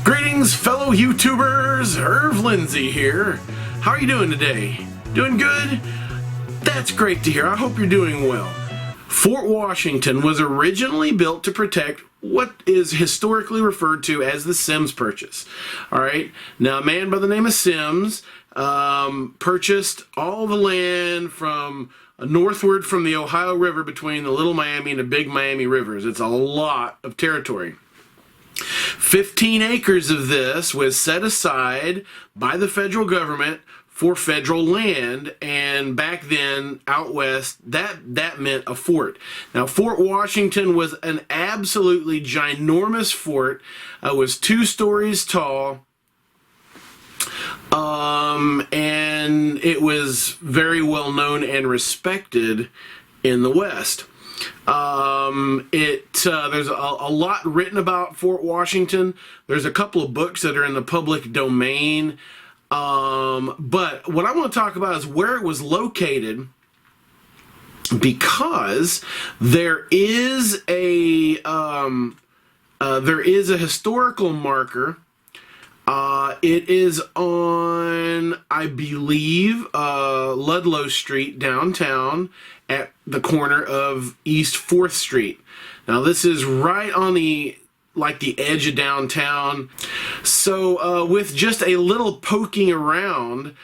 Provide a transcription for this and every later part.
Greetings, fellow YouTubers. Lindsay here. How are you doing today? Doing good? That's great to hear. I hope you're doing well. Fort Washington was originally built to protect what is historically referred to as the Sims Purchase. Alright, now a man by the name of Sims purchased all the land from northward from the Ohio River between the Little Miami and the Big Miami rivers. It's a lot of territory. 15 acres of this was set aside by the federal government for federal land, and back then out west that meant a fort. Now Fort Washington was an absolutely ginormous fort. It was 2 stories tall, and it was very well known and respected in the West. There's a lot written about Fort Washington. There's a couple of books that are in the public domain. But what I want to talk about is where it was located, because there is a historical marker. It is on, I believe, Ludlow Street downtown at the corner of East 4th Street. Now this is right on the edge of downtown. So with just a little poking around,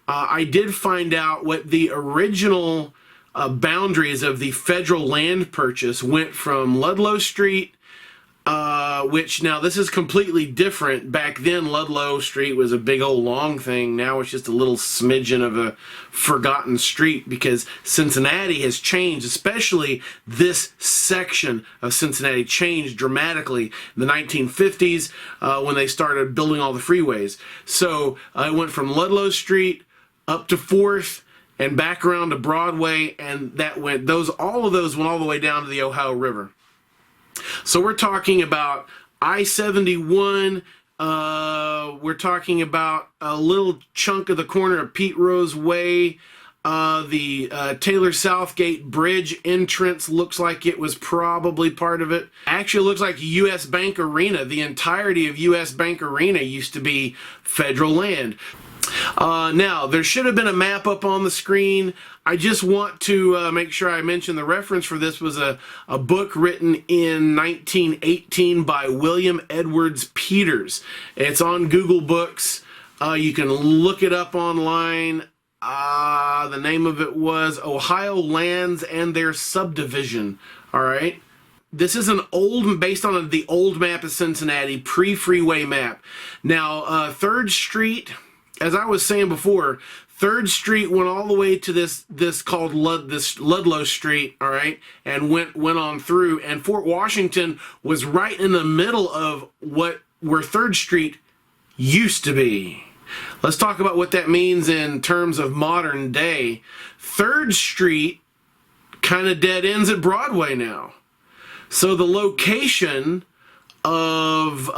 I did find out what the original boundaries of the federal land purchase went from Ludlow Street, which now this is completely different. Back then Ludlow Street was a big old long thing. Now it's just a little smidgen of a forgotten street because Cincinnati has changed, especially this section of Cincinnati changed dramatically in the 1950s when they started building all the freeways. So it went from Ludlow Street up to 4th and back around to Broadway, and that went, all of those went all the way down to the Ohio River. So we're talking about I-71, we're talking about a little chunk of the corner of Pete Rose Way, the Taylor Southgate Bridge entrance looks like it was probably part of it. Actually, it looks like U.S. Bank Arena. The entirety of U.S. Bank Arena used to be federal land. Now, there should have been a map up on the screen. I just want to make sure I mention the reference for this was a book written in 1918 by William Edwards Peters. It's on Google Books. You can look it up online. The name of it was Ohio Lands and Their Subdivision. All right. This is based on the old map of Cincinnati, pre-freeway map. Now, 3rd Street, as I was saying before, 3rd Street went all the way to this called Ludlow Street, all right, and went on through, and Fort Washington was right in the middle of where 3rd Street used to be. Let's talk about what that means in terms of modern day. 3rd Street kind of dead ends at Broadway now. So the location of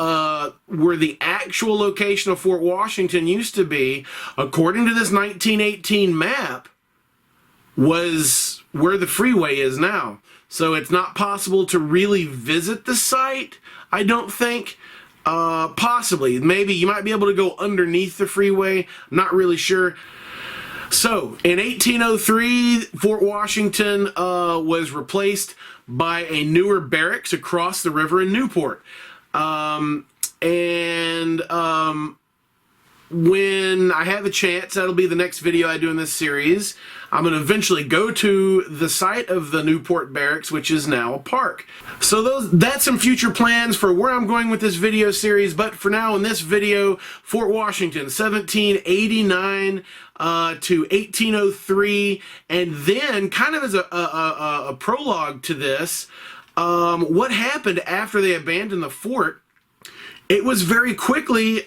where the actual location of Fort Washington used to be, according to this 1918 map, was where the freeway is now. So it's not possible to really visit the site, I don't think. Possibly. Maybe you might be able to go underneath the freeway. I'm not really sure. So, in 1803, Fort Washington was replaced by a newer barracks across the river in Newport. When I have a chance, that'll be the next video I do in this series, I'm going to eventually go to the site of the Newport Barracks, which is now a park. So that's some future plans for where I'm going with this video series, but for now in this video, Fort Washington, 1789 to 1803, and then kind of as a prologue to this, what happened after they abandoned the fort. It was very quickly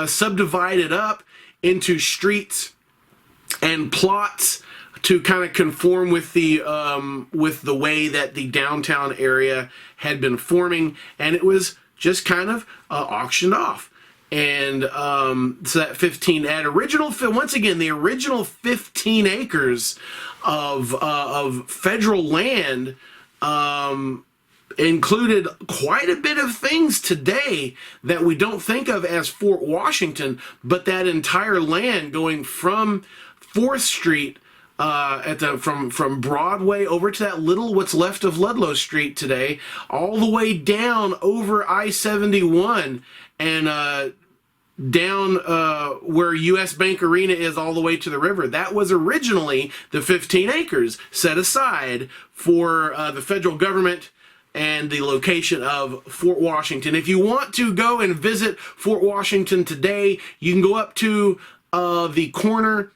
subdivided up into streets and plots to kind of conform with the way that the downtown area had been forming, and it was just kind of auctioned off. And so that once again, the original 15 acres of federal land included quite a bit of things today that we don't think of as Fort Washington, but that entire land going from 4th Street from Broadway over to that little what's left of Ludlow Street today, all the way down over I-71 and down where US Bank Arena is all the way to the river. That was originally the 15 acres set aside for the federal government and the location of Fort Washington. If you want to go and visit Fort Washington today, you can go up to the corner.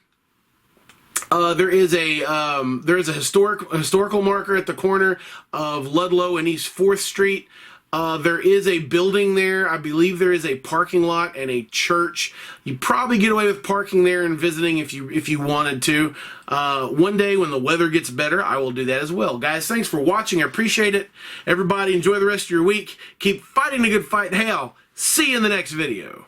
There is a historical marker at the corner of Ludlow and East 4th Street. There is a building there. I believe there is a parking lot and a church. You probably get away with parking there and visiting if you wanted to. One day when the weather gets better, I will do that as well. Guys, thanks for watching. I appreciate it. Everybody, enjoy the rest of your week. Keep fighting the good fight. Hey, I'll see you in the next video.